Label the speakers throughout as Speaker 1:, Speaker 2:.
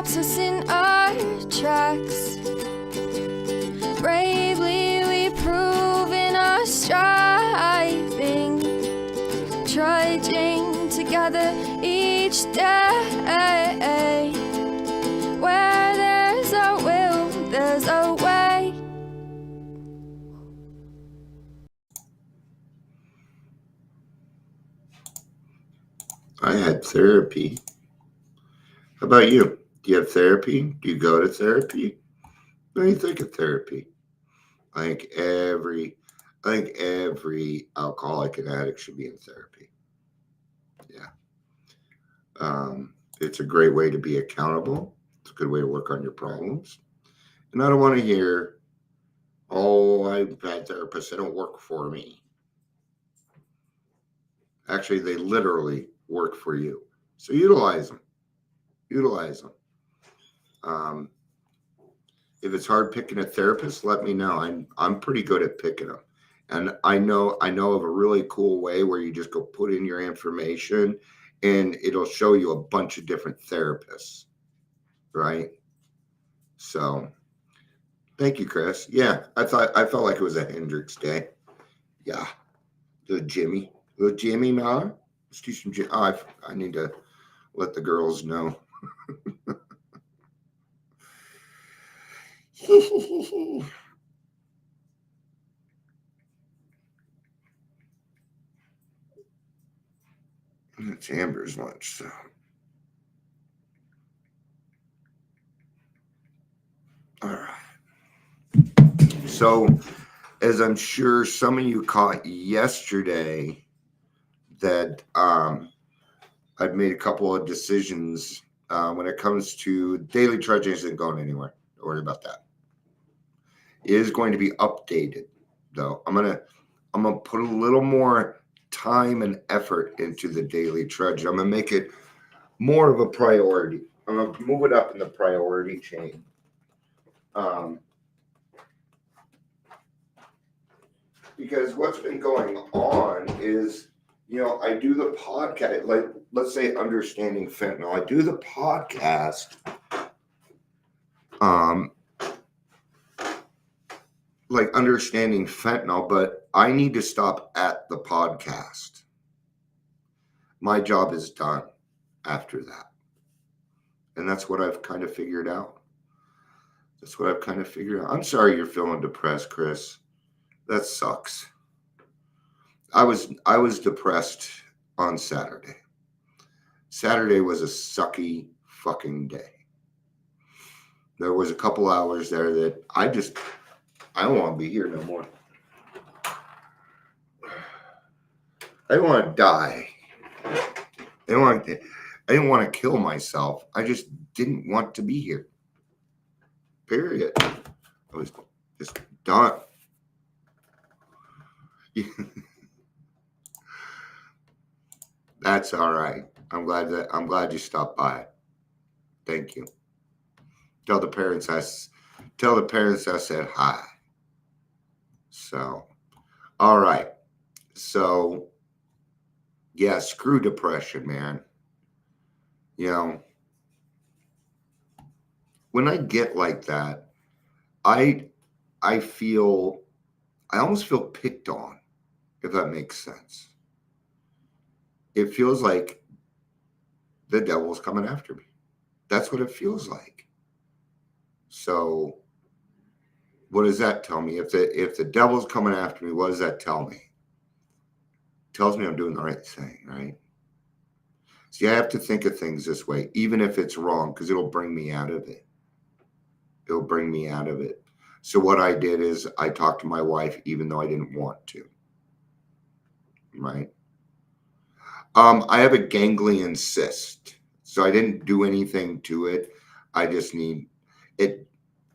Speaker 1: stops us in our tracks. Bravely we prove in our striving, trudging together each day. Where there's a will, there's a way.
Speaker 2: I had therapy. How about you? Do you have therapy? Do you go to therapy? What do you think of therapy? I think every alcoholic and addict should be in therapy. Yeah. It's a great way to be accountable. It's a good way to work on your problems. And I don't want to hear, oh, I've had therapists that don't work for me. Actually, they literally work for you. So utilize them. If it's hard picking a therapist, let me know. I'm pretty good at picking them. And I know of a really cool way where you just go put in your information and it'll show you a bunch of different therapists. Right? So thank you, Chris. Yeah, I felt like it was a Hendrix day. Yeah. Little Jimmy now. Let's do some I need to let the girls know. It's Amber's lunch, so. All right. So, as I'm sure some of you caught yesterday, that I've made a couple of decisions when it comes to Daily Trudge isn't going anywhere. Don't worry about that. It is going to be updated, though. I'm gonna put a little more time and effort into the Daily Trudge. I'm gonna make it more of a priority. I'm gonna move it up in the priority chain. Because what's been going on is, I do the podcast, like, let's say Understanding Fentanyl. I do the podcast, like Understanding Fentanyl, but I need to stop at the podcast. My job is done after that. And that's what I've kind of figured out. I'm sorry you're feeling depressed, Chris. That sucks. I was depressed on Saturday. Saturday was a sucky fucking day. There was a couple hours there that I don't want to be here no more. I don't want to die. I didn't want to kill myself. I just didn't want to be here. Period. I was just done. That's all right. I'm glad you stopped by. Thank you. Tell the parents I said hi. So, all right. So, yeah, screw depression, man. When I get like that, I almost feel picked on, if that makes sense. It feels like the devil's coming after me. That's what it feels like. So what does that tell me? If the devil's coming after me, what does that tell me? It tells me I'm doing the right thing, right? See, I have to think of things this way, even if it's wrong, because it'll bring me out of it. So what I did is I talked to my wife, even though I didn't want to. Right? I have a ganglion cyst, so I didn't do anything to it. It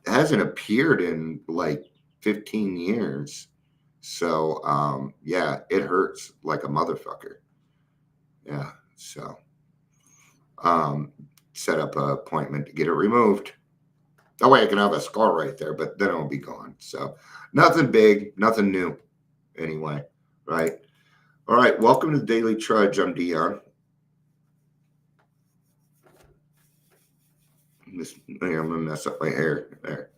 Speaker 2: hasn't appeared in like 15 years. So, yeah, it hurts like a motherfucker. Yeah. So, set up an appointment to get it removed. That way I can have a scar right there, but then it'll be gone. So nothing big, nothing new anyway. Right. All right. Welcome to the Daily Trudge. I'm Dion. I'm going to mess up my hair there.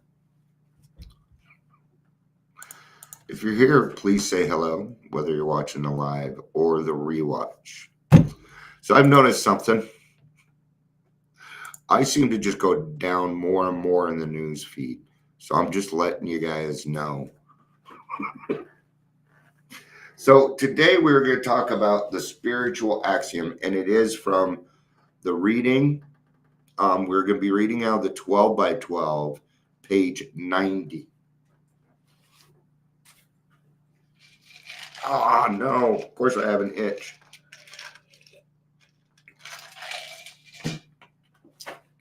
Speaker 2: If you're here, please say hello, whether you're watching the live or the rewatch. So I've noticed something. I seem to just go down more and more in the news feed. So I'm just letting you guys know. So today we're going to talk about the spiritual axiom, and it is from the reading. We're going to be reading out the 12 by 12, page 90. Oh, no. Of course I have an itch.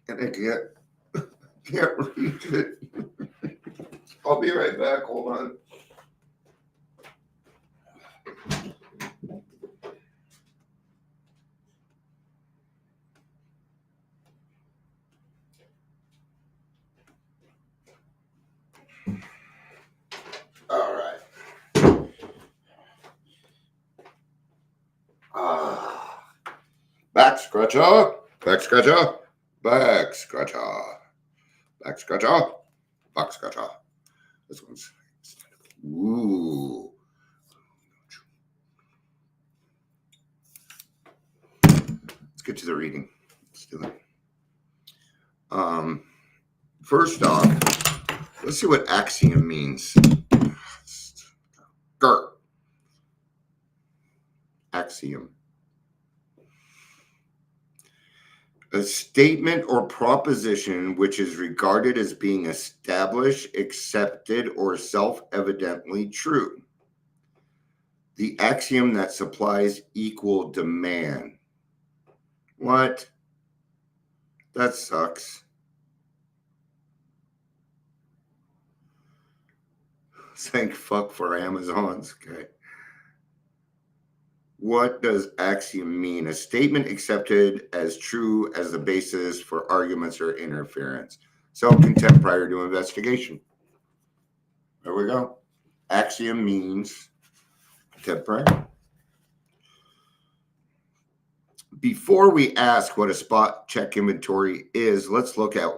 Speaker 2: And I can't reach it. I'll be right back. Hold on. All right. Back scratcher. Back scratcher. Back scratcher. Back scratcher. Back scratcher. This one's. Ooh. Let's get to the reading. Let's do it. First off, let's see what axiom means. Gert. Axiom. A statement or proposition which is regarded as being established, accepted, or self-evidently true. The axiom that supplies equal demand. What? That sucks. Thank fuck for Amazons. Okay. What does axiom mean? A statement accepted as true as the basis for arguments or interference. Self-contempt prior to investigation. There we go. Axiom means contempt prior. Before we ask what a spot check inventory is, let's look at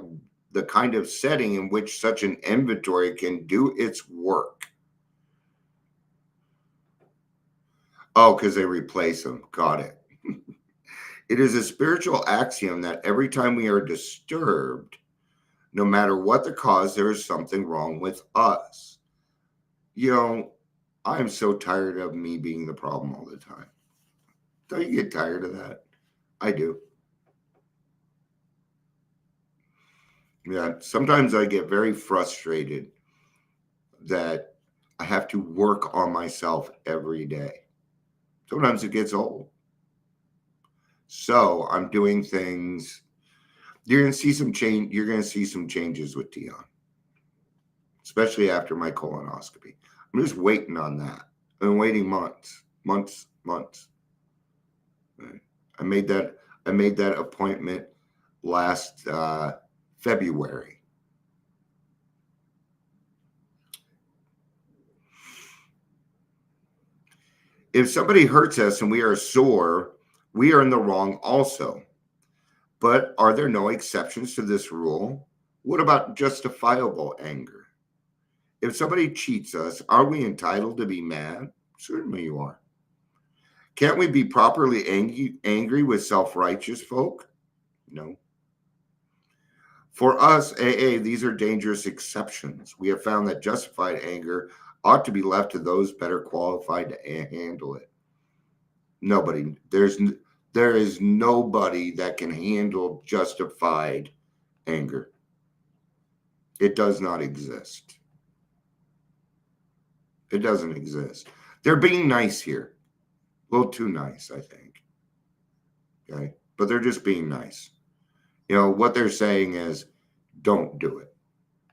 Speaker 2: the kind of setting in which such an inventory can do its work. Oh, because they replace them. Got it. It is a spiritual axiom that every time we are disturbed, no matter what the cause, there is something wrong with us. You know, I'm so tired of me being the problem all the time. Don't you get tired of that? I do. Yeah, sometimes I get very frustrated that I have to work on myself every day. Sometimes it gets old. So I'm doing things. You're going to see some change. You're going to see some changes with Dion, especially after my colonoscopy. I'm just waiting on that. I've been waiting months. I made that appointment last February. If somebody hurts us and we are sore, we are in the wrong also. But are there no exceptions to this rule? What about justifiable anger? If somebody cheats us, are we entitled to be mad? Certainly you are. Can't we be properly angry with self-righteous folk? No. For us, AA, these are dangerous exceptions. We have found that justified anger ought to be left to those better qualified to handle it. Nobody. There is nobody that can handle justified anger. It does not exist. It doesn't exist. They're being nice here. A little too nice, I think. Okay? But they're just being nice. You know, what they're saying is, don't do it.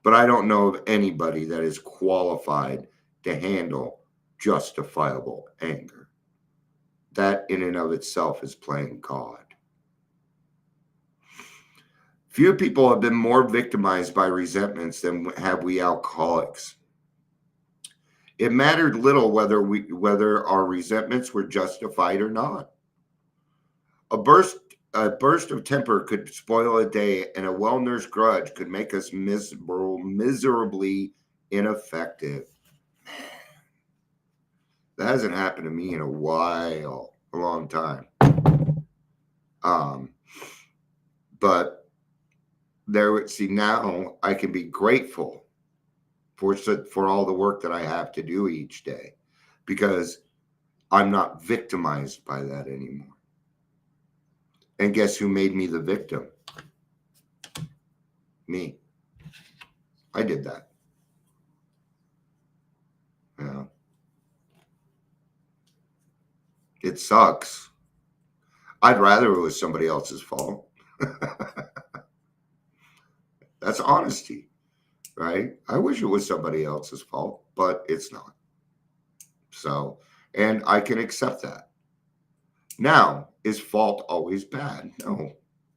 Speaker 2: But I don't know of anybody that is qualified to handle justifiable anger. That in and of itself is playing God. Few people have been more victimized by resentments than have we alcoholics. It mattered little whether our resentments were justified or not. A burst A burst of temper could spoil a day, and a well-nursed grudge could make us miserably ineffective. That hasn't happened to me in a while, a long time. But now I can be grateful for all the work that I have to do each day, because I'm not victimized by that anymore. And guess who made me the victim? Me. I did that. Yeah. It sucks. I'd rather it was somebody else's fault. That's honesty, right? I wish it was somebody else's fault, but it's not. So, and I can accept that. Now, is fault always bad? No,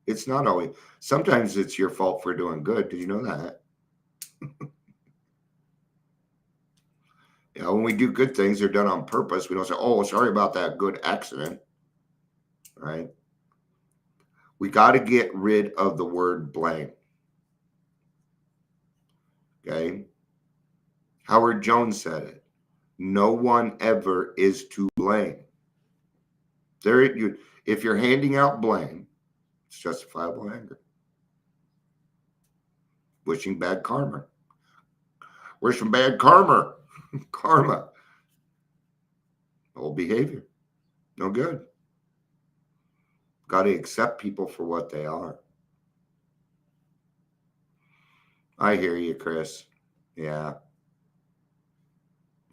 Speaker 2: it's not always. Sometimes it's your fault for doing good. Did you know that? When we do good things, they're done on purpose. We don't say, oh, sorry about that good accident, right? We got to get rid of the word blame. Okay? Howard Jones said it. No one ever is to blame. If you're handing out blame, it's justifiable anger. Wishing bad karma. Wishing bad karma. Karma. Old behavior. No good. Got to accept people for what they are. I hear you, Chris. Yeah.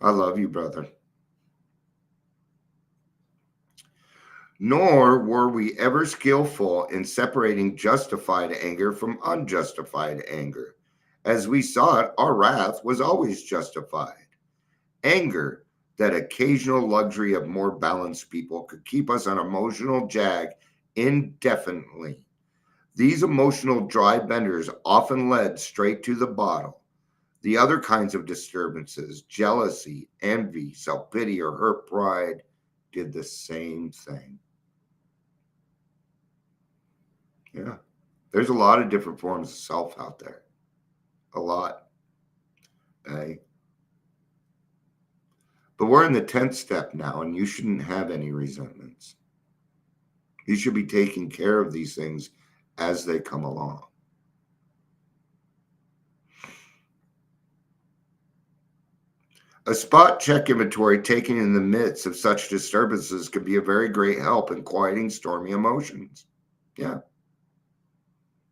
Speaker 2: I love you, brother. Nor were we ever skillful in separating justified anger from unjustified anger. As we saw it, our wrath was always justified. Anger, that occasional luxury of more balanced people, could keep us on emotional jag indefinitely. These emotional dry benders often led straight to the bottle. The other kinds of disturbances, jealousy, envy, self-pity, or hurt pride, did the same thing. Yeah, there's a lot of different forms of self out there. A lot. Okay? But we're in the 10th step now, and you shouldn't have any resentments. You should be taking care of these things as they come along. A spot check inventory taken in the midst of such disturbances could be a very great help in quieting stormy emotions. Yeah.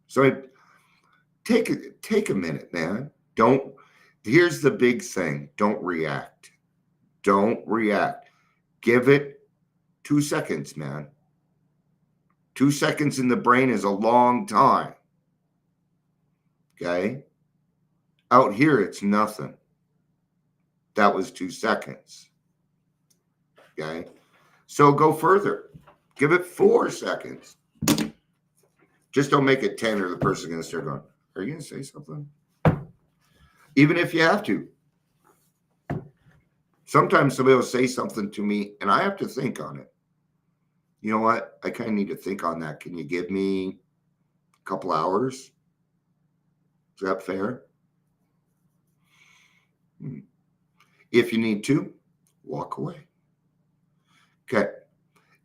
Speaker 2: So take a minute, man. Here's the big thing. Don't react. Don't react. Give it 2 seconds, man. 2 seconds in the brain is a long time. Okay? Out here, it's nothing. That was 2 seconds. Okay? So go further. Give it 4 seconds. Just don't make it 10 or the person's going to start going, are you going to say something? Even if you have to. Sometimes somebody will say something to me and I have to think on it. You know what? I kind of need to think on that. Can you give me a couple hours? Is that fair? If you need to, walk away. Okay.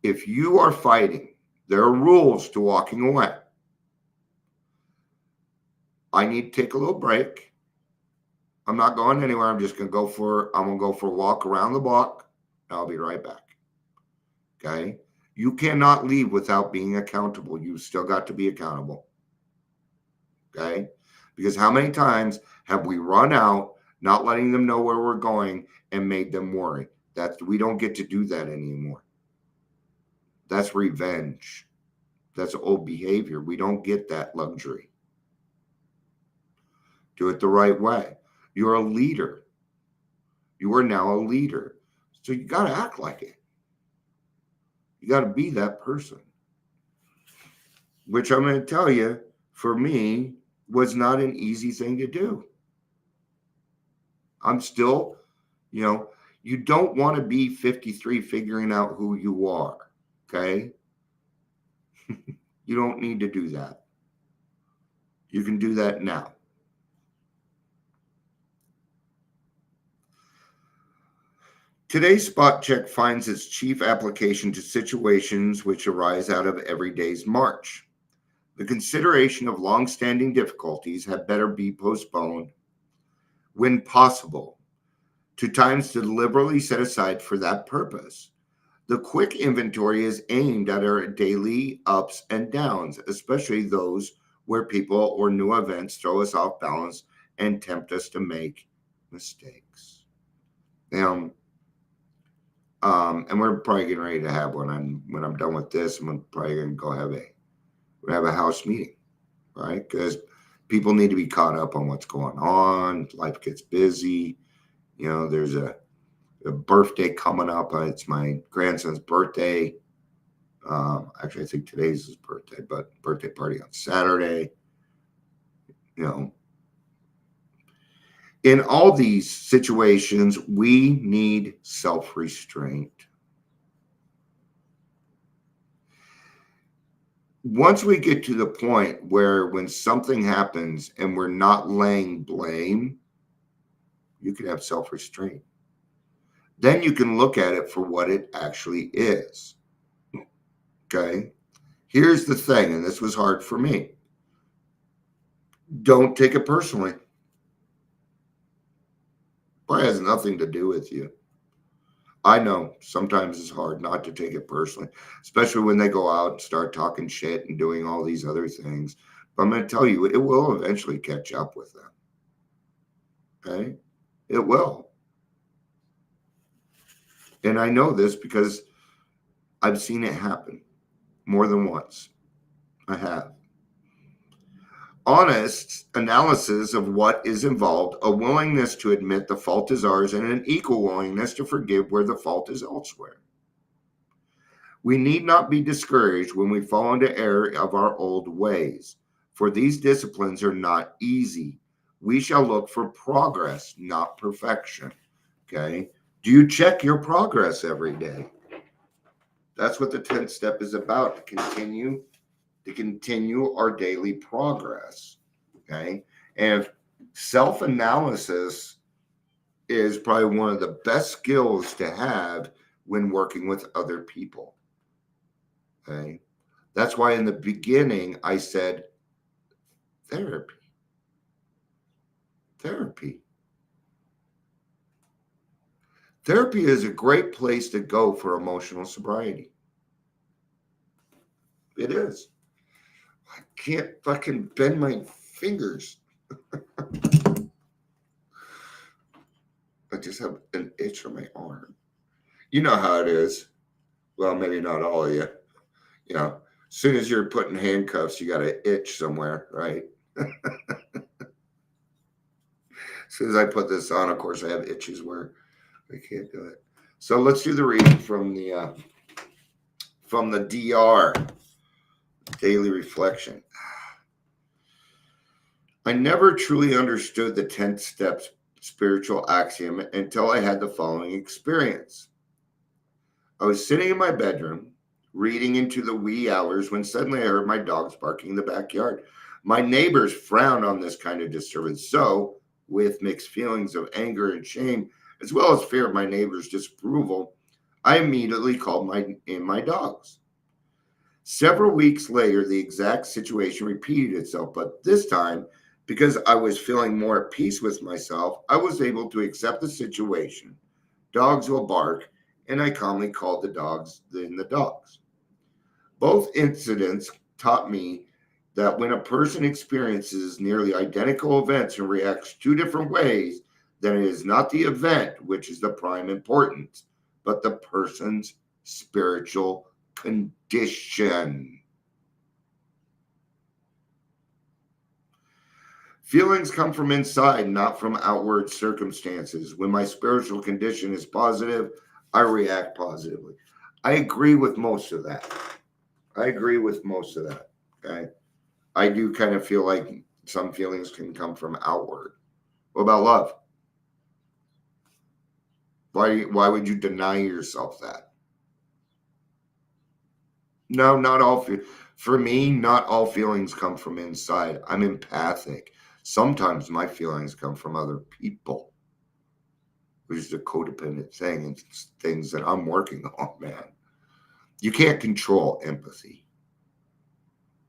Speaker 2: If you are fighting, there are rules to walking away. I need to take a little break. I'm not going anywhere. I'm going to go for a walk around the block. I'll be right back. Okay. You cannot leave without being accountable. You still got to be accountable. Okay. Because how many times have we run out, not letting them know where we're going, and made them worry? We don't get to do that anymore. That's revenge. That's old behavior. We don't get that luxury. Do it the right way. You're a leader. You are now a leader. So you got to act like it. You got to be that person. Which I'm going to tell you, for me, was not an easy thing to do. I'm still, you don't want to be 53 figuring out who you are. Okay? You don't need to do that. You can do that now. Today's spot check finds its chief application to situations which arise out of everyday's march. The consideration of long-standing difficulties had better be postponed, when possible, to times deliberately set aside for that purpose. The quick inventory is aimed at our daily ups and downs, especially those where people or new events throw us off balance and tempt us to make mistakes. Now, and we're probably getting ready to have one. When I'm done with this, I'm probably going to go have a house meeting, right? Because people need to be caught up on what's going on. Life gets busy. You know, there's a birthday coming up. It's my grandson's birthday. Actually, I think today's his birthday, but birthday party on Saturday. You know, in all these situations, we need self-restraint. Once we get to the point where when something happens and we're not laying blame, you can have self-restraint. Then you can look at it for what it actually is. Okay? Here's the thing, and this was hard for me. Don't take it personally. It has nothing to do with you. I know sometimes it's hard not to take it personally, especially when they go out and start talking shit and doing all these other things. But I'm going to tell you, it will eventually catch up with them. Okay? It will. And I know this because I've seen it happen more than once. I have. Honest analysis of what is involved, a willingness to admit the fault is ours, and an equal willingness to forgive where the fault is elsewhere. We need not be discouraged when we fall into error of our old ways, for these disciplines are not easy. We shall look for progress, not perfection. Okay? Do you check your progress every day? That's what the 10th step is about, to continue our daily progress. Okay. And self-analysis is probably one of the best skills to have when working with other people. Okay. That's why in the beginning I said therapy. Therapy is a great place to go for emotional sobriety. It is. I can't fucking bend my fingers. I just have an itch on my arm. You know how it is. Well, maybe not all of you. You know, as soon as you're putting handcuffs, you got an itch somewhere, right? As soon as I put this on, of course, I have itches where I can't do it. So let's do the reading from the DR, Daily Reflection. I never truly understood the 10th steps spiritual axiom until I had the following experience. I was sitting in my bedroom, reading into the wee hours, when suddenly I heard my dogs barking in the backyard. My neighbors frowned on this kind of disturbance, so, with mixed feelings of anger and shame, as well as fear of my neighbors' disapproval, I immediately called my dogs. Several weeks later, the exact situation repeated itself, but this time, because I was feeling more at peace with myself, I was able to accept the situation. Dogs will bark, and I calmly called the dogs. Both incidents taught me that when a person experiences nearly identical events and reacts two different ways, then it is not the event which is the prime importance, but the person's spiritual condition. Feelings come from inside, not from outward circumstances. When my spiritual condition is positive, I react positively. I agree with most of that. Okay. I do kind of feel like some feelings can come from outward. What about love? Why would you deny yourself that? No, not all For me, not all feelings come from inside. I'm empathic. Sometimes my feelings come from other people, which is a codependent thing, and things that I'm working on, man. You can't control empathy.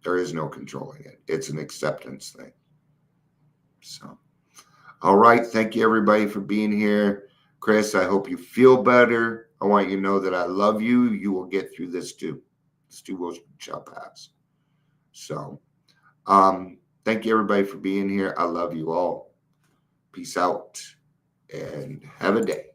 Speaker 2: There is no controlling it. It's an acceptance thing. So, all right. Thank you, everybody, for being here. Chris, I hope you feel better. I want you to know that I love you. You will get through this too. This too shall pass. So, thank you, everybody, for being here. I love you all. Peace out and have a day.